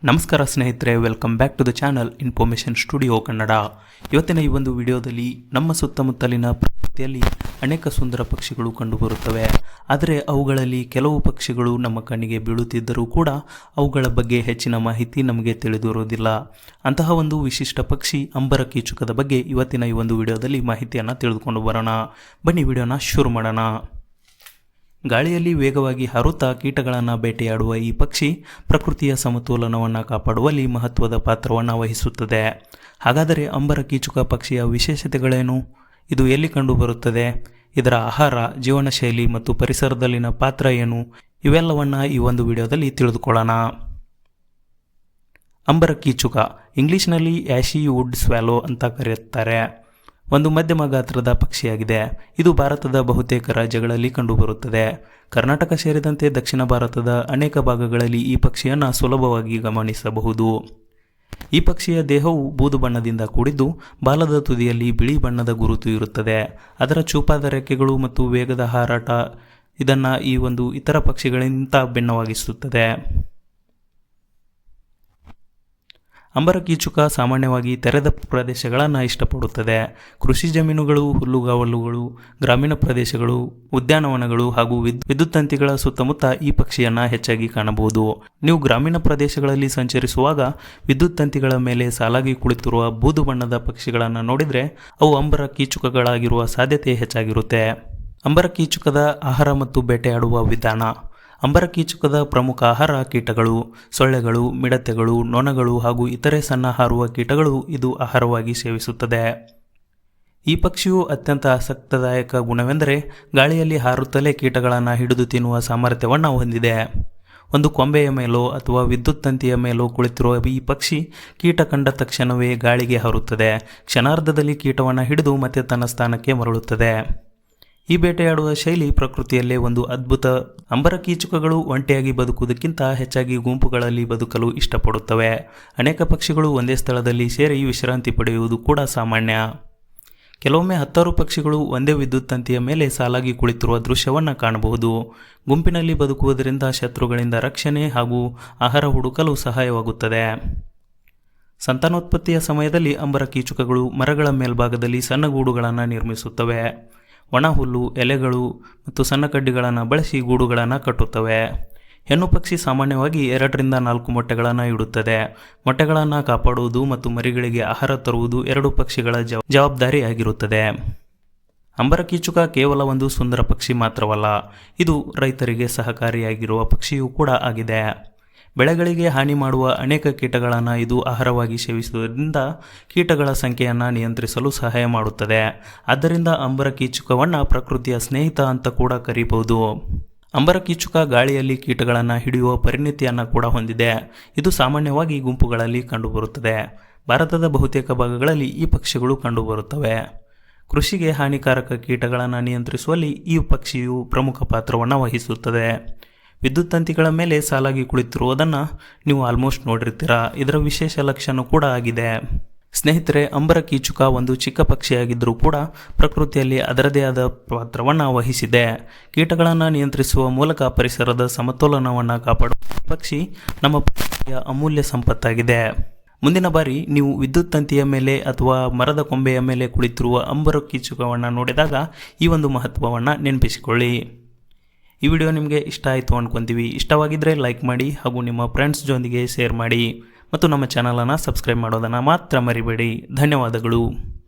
ನಮಸ್ಕಾರ ಸ್ನೇಹಿತರೆ, welcome back to the channel information studio Kannada. ಇವತ್ತಿನ ಈ ಒಂದು ವಿಡಿಯೋದಲ್ಲಿ ನಮ್ಮ ಸುತ್ತಮುತ್ತಲಿನ ಪ್ರಕೃತಿಯಲ್ಲಿ ಅನೇಕ ಸುಂದರ ಪಕ್ಷಿಗಳು ಕಂಡುಬರುತ್ತವೆ. ಆದರೆ ಅವುಗಳಲ್ಲಿ ಕೆಲವು ಪಕ್ಷಿಗಳು ನಮ್ಮ ಕಣ್ಣಿಗೆ ಬೀಳುತ್ತಿದ್ದರೂ ಕೂಡ ಅವುಗಳ ಬಗ್ಗೆ ಹೆಚ್ಚಿನ ಮಾಹಿತಿ ನಮಗೆ ತಿಳಿದಿರುವುದಿಲ್ಲ. ಅಂತಹ ಒಂದು ವಿಶಿಷ್ಟ ಪಕ್ಷಿ ಅಂಬರ ಕೀಚುಕದ ಬಗ್ಗೆ ಇವತ್ತಿನ ಈ ಒಂದು ವಿಡಿಯೋದಲ್ಲಿ ಮಾಹಿತಿಯನ್ನು ತಿಳಿದುಕೊಂಡು ಬರೋಣ. ಬನ್ನಿ ವಿಡಿಯೋನ ಶುರು ಮಾಡೋಣ. ಗಾಳಿಯಲ್ಲಿ ವೇಗವಾಗಿ ಹಾರುತ್ತಾ ಕೀಟಗಳನ್ನು ಬೇಟೆಯಾಡುವ ಈ ಪಕ್ಷಿ ಪ್ರಕೃತಿಯ ಸಮತೋಲನವನ್ನು ಕಾಪಾಡುವಲ್ಲಿ ಮಹತ್ವದ ಪಾತ್ರವನ್ನು ವಹಿಸುತ್ತದೆ. ಹಾಗಾದರೆ ಅಂಬರ ಕೀಚುಕ ಪಕ್ಷಿಯ ವಿಶೇಷತೆಗಳೇನು? ಇದು ಎಲ್ಲಿ ಕಂಡುಬರುತ್ತದೆ? ಇದರ ಆಹಾರ, ಜೀವನ ಶೈಲಿ ಮತ್ತು ಪರಿಸರದಲ್ಲಿನ ಪಾತ್ರ ಏನು? ಇವೆಲ್ಲವನ್ನು ಈ ಒಂದು ವಿಡಿಯೋದಲ್ಲಿ ತಿಳಿದುಕೊಳ್ಳೋಣ. ಅಂಬರ ಕೀಚುಕ ಇಂಗ್ಲಿಷ್ನಲ್ಲಿ ಆ್ಯಶಿ ವುಡ್ ಸ್ವ್ಯಾಲೋ ಅಂತ ಕರೆಯುತ್ತಾರೆ. ಒಂದು ಮಧ್ಯಮ ಗಾತ್ರದ ಪಕ್ಷಿಯಾಗಿದೆ. ಇದು ಭಾರತದ ಬಹುತೇಕ ರಾಜ್ಯಗಳಲ್ಲಿ ಕಂಡುಬರುತ್ತದೆ. ಕರ್ನಾಟಕ ಸೇರಿದಂತೆ ದಕ್ಷಿಣ ಭಾರತದ ಅನೇಕ ಭಾಗಗಳಲ್ಲಿ ಈ ಪಕ್ಷಿಯನ್ನು ಸುಲಭವಾಗಿ ಗಮನಿಸಬಹುದು. ಈ ಪಕ್ಷಿಯ ದೇಹವು ಬೂದು ಬಣ್ಣದಿಂದ ಕೂಡಿದ್ದು ಬಾಲದ ತುದಿಯಲ್ಲಿ ಬಿಳಿ ಬಣ್ಣದ ಗುರುತು ಇರುತ್ತದೆ. ಅದರ ಚೂಪಾದ ರೆಕ್ಕೆಗಳು ಮತ್ತು ವೇಗದ ಹಾರಾಟ ಇದನ್ನು ಈ ಒಂದು ಇತರ ಪಕ್ಷಿಗಳಿಗಿಂತ ಭಿನ್ನವಾಗಿಸುತ್ತದೆ. ಅಂಬರ ಕೀಚುಕ ಸಾಮಾನ್ಯವಾಗಿ ತೆರೆದ ಪ್ರದೇಶಗಳನ್ನು ಇಷ್ಟಪಡುತ್ತದೆ. ಕೃಷಿ ಜಮೀನುಗಳು, ಹುಲ್ಲುಗಾವಲುಗಳು, ಗ್ರಾಮೀಣ ಪ್ರದೇಶಗಳು, ಉದ್ಯಾನವನಗಳು ಹಾಗೂ ವಿದ್ಯುತ್ ತಂತಿಗಳ ಸುತ್ತಮುತ್ತ ಈ ಪಕ್ಷಿಯನ್ನು ಹೆಚ್ಚಾಗಿ ಕಾಣಬಹುದು. ನೀವು ಗ್ರಾಮೀಣ ಪ್ರದೇಶಗಳಲ್ಲಿ ಸಂಚರಿಸುವಾಗ ವಿದ್ಯುತ್ ತಂತಿಗಳ ಮೇಲೆ ಸಾಲಾಗಿ ಕುಳಿತಿರುವ ಬೂದು ಬಣ್ಣದ ಪಕ್ಷಿಗಳನ್ನು ನೋಡಿದರೆ ಅವು ಅಂಬರ ಕೀಚುಕಗಳಾಗಿರುವ ಸಾಧ್ಯತೆ ಹೆಚ್ಚಾಗಿರುತ್ತೆ. ಅಂಬರ ಕೀಚುಕದ ಆಹಾರ ಮತ್ತು ಬೇಟೆಯಾಡುವ ವಿಧಾನ. ಅಂಬರ ಕೀಚುಕದ ಪ್ರಮುಖ ಆಹಾರ ಕೀಟಗಳು, ಸೊಳ್ಳೆಗಳು, ಮಿಡತೆಗಳು, ನೊಣಗಳು ಹಾಗೂ ಇತರೆ ಸಣ್ಣ ಹಾರುವ ಕೀಟಗಳು ಇದು ಆಹಾರವಾಗಿ ಸೇವಿಸುತ್ತದೆ. ಈ ಪಕ್ಷಿಯು ಅತ್ಯಂತ ಆಸಕ್ತಿದಾಯಕ ಗುಣವೆಂದರೆ ಗಾಳಿಯಲ್ಲಿ ಹಾರುತ್ತಲೇ ಕೀಟಗಳನ್ನು ಹಿಡಿದು ತಿನ್ನುವ ಸಾಮರ್ಥ್ಯವನ್ನು ಹೊಂದಿದೆ. ಒಂದು ಕೊಂಬೆಯ ಮೇಲೋ ಅಥವಾ ವಿದ್ಯುತ್ ತಂತಿಯ ಮೇಲೋ ಕುಳಿತಿರುವ ಈ ಪಕ್ಷಿ ಕೀಟ ಕಂಡ ತಕ್ಷಣವೇ ಗಾಳಿಗೆ ಹಾರುತ್ತದೆ. ಕ್ಷಣಾರ್ಧದಲ್ಲಿ ಕೀಟವನ್ನು ಹಿಡಿದು ಮತ್ತೆ ತನ್ನ ಸ್ಥಾನಕ್ಕೆ ಮರಳುತ್ತದೆ. ಈ ಬೇಟೆಯಾಡುವ ಶೈಲಿ ಪ್ರಕೃತಿಯಲ್ಲೇ ಒಂದು ಅದ್ಭುತ. ಅಂಬರ ಕೀಚುಕಗಳು ಒಂಟಿಯಾಗಿ ಬದುಕುವುದಕ್ಕಿಂತ ಹೆಚ್ಚಾಗಿ ಗುಂಪುಗಳಲ್ಲಿ ಬದುಕಲು ಇಷ್ಟಪಡುತ್ತವೆ. ಅನೇಕ ಪಕ್ಷಿಗಳು ಒಂದೇ ಸ್ಥಳದಲ್ಲಿ ಸೇರಿ ವಿಶ್ರಾಂತಿ ಪಡೆಯುವುದು ಕೂಡ ಸಾಮಾನ್ಯ. ಕೆಲವೊಮ್ಮೆ 10 ಪಕ್ಷಿಗಳು ಒಂದೇ ವಿದ್ಯುತ್ ತಂತಿಯ ಮೇಲೆ ಸಾಲಾಗಿ ಕುಳಿತಿರುವ ದೃಶ್ಯವನ್ನು ಕಾಣಬಹುದು. ಗುಂಪಿನಲ್ಲಿ ಬದುಕುವುದರಿಂದ ಶತ್ರುಗಳಿಂದ ರಕ್ಷಣೆ ಹಾಗೂ ಆಹಾರ ಹುಡುಕಲು ಸಹಾಯವಾಗುತ್ತದೆ. ಸಂತಾನೋತ್ಪತ್ತಿಯ ಸಮಯದಲ್ಲಿ ಅಂಬರ ಕೀಚುಕಗಳು ಮರಗಳ ಮೇಲ್ಭಾಗದಲ್ಲಿ ಸಣ್ಣ ಗೂಡುಗಳನ್ನು ನಿರ್ಮಿಸುತ್ತವೆ. ಒಣ ಹುಲ್ಲು, ಎಲೆಗಳು ಮತ್ತು ಸಣ್ಣ ಕಡ್ಡಿಗಳನ್ನು ಬಳಸಿ ಗೂಡುಗಳನ್ನು ಕಟ್ಟುತ್ತವೆ. ಹೆಣ್ಣು ಪಕ್ಷಿ ಸಾಮಾನ್ಯವಾಗಿ 2 ರಿಂದ 4 ಮೊಟ್ಟೆಗಳನ್ನು ಇಡುತ್ತದೆ. ಮೊಟ್ಟೆಗಳನ್ನು ಕಾಪಾಡುವುದು ಮತ್ತು ಮರಿಗಳಿಗೆ ಆಹಾರ ತರುವುದು 2 ಪಕ್ಷಿಗಳ ಜವಾಬ್ದಾರಿಯಾಗಿರುತ್ತದೆ. ಅಂಬರ ಕೀಚುಕ ಕೇವಲ ಒಂದು ಸುಂದರ ಪಕ್ಷಿ ಮಾತ್ರವಲ್ಲ, ಇದು ರೈತರಿಗೆ ಸಹಕಾರಿಯಾಗಿರುವ ಪಕ್ಷಿಯೂ ಕೂಡ ಆಗಿದೆ. ಬೆಳೆಗಳಿಗೆ ಹಾನಿ ಮಾಡುವ ಅನೇಕ ಕೀಟಗಳನ್ನು ಇದು ಆಹಾರವಾಗಿ ಸೇವಿಸುವುದರಿಂದ ಕೀಟಗಳ ಸಂಖ್ಯೆಯನ್ನು ನಿಯಂತ್ರಿಸಲು ಸಹಾಯ ಮಾಡುತ್ತದೆ. ಆದ್ದರಿಂದ ಅಂಬರ ಕೀಚುಕವನ್ನು ಪ್ರಕೃತಿಯ ಸ್ನೇಹಿತ ಅಂತ ಕೂಡ ಕರೀಬಹುದು. ಅಂಬರ ಕೀಚುಕ ಗಾಳಿಯಲ್ಲಿ ಕೀಟಗಳನ್ನು ಹಿಡಿಯುವ ಪರಿಣಿತಿಯನ್ನು ಕೂಡ ಹೊಂದಿದೆ. ಇದು ಸಾಮಾನ್ಯವಾಗಿ ಗುಂಪುಗಳಲ್ಲಿ ಕಂಡುಬರುತ್ತದೆ. ಭಾರತದ ಬಹುತೇಕ ಭಾಗಗಳಲ್ಲಿ ಈ ಪಕ್ಷಿಗಳು ಕಂಡುಬರುತ್ತವೆ. ಕೃಷಿಗೆ ಹಾನಿಕಾರಕ ಕೀಟಗಳನ್ನು ನಿಯಂತ್ರಿಸುವಲ್ಲಿ ಈ ಪಕ್ಷಿಯು ಪ್ರಮುಖ ಪಾತ್ರವನ್ನು ವಹಿಸುತ್ತದೆ. ವಿದ್ಯುತ್ ತಂತಿಗಳ ಮೇಲೆ ಸಾಲಾಗಿ ಕುಳಿತಿರುವುದನ್ನು ನೀವು ಆಲ್ಮೋಸ್ಟ್ ನೋಡಿರ್ತೀರ. ಇದರ ವಿಶೇಷ ಲಕ್ಷಣ ಕೂಡ ಆಗಿದೆ. ಸ್ನೇಹಿತರೆ, ಅಂಬರ ಕೀಚುಕ ಒಂದು ಚಿಕ್ಕ ಪಕ್ಷಿಯಾಗಿದ್ದರೂ ಕೂಡ ಪ್ರಕೃತಿಯಲ್ಲಿ ಅದರದೇ ಆದ ಪಾತ್ರವನ್ನು ವಹಿಸಿದೆ. ಕೀಟಗಳನ್ನು ನಿಯಂತ್ರಿಸುವ ಮೂಲಕ ಪರಿಸರದ ಸಮತೋಲನವನ್ನು ಕಾಪಾಡುವ ಪಕ್ಷಿ ನಮ್ಮ ಪ್ರಕೃತಿಯ ಅಮೂಲ್ಯ ಸಂಪತ್ತಾಗಿದೆ. ಮುಂದಿನ ಬಾರಿ ನೀವು ವಿದ್ಯುತ್ ತಂತಿಯ ಮೇಲೆ ಅಥವಾ ಮರದ ಕೊಂಬೆಯ ಮೇಲೆ ಕುಳಿತಿರುವ ಅಂಬರ ಕೀಚುಕವನ್ನು ನೋಡಿದಾಗ ಈ ಒಂದು ಮಹತ್ವವನ್ನು ನೆನಪಿಸಿಕೊಳ್ಳಿ. ಈ ವಿಡಿಯೋ ನಿಮಗೆ ಇಷ್ಟ ಆಯಿತು ಅಂದ್ಕೊತೀವಿ. ಇಷ್ಟವಾಗಿದ್ದರೆ ಲೈಕ್ ಮಾಡಿ ಹಾಗೂ ನಿಮ್ಮ ಫ್ರೆಂಡ್ಸ್ ಜೊಂದಿಗೆ ಶೇರ್ ಮಾಡಿ ಮತ್ತು ನಮ್ಮ ಚಾನಲನ್ನು ಸಬ್ಸ್ಕ್ರೈಬ್ ಮಾಡೋದನ್ನು ಮಾತ್ರ ಮರಿಬೇಡಿ. ಧನ್ಯವಾದಗಳು.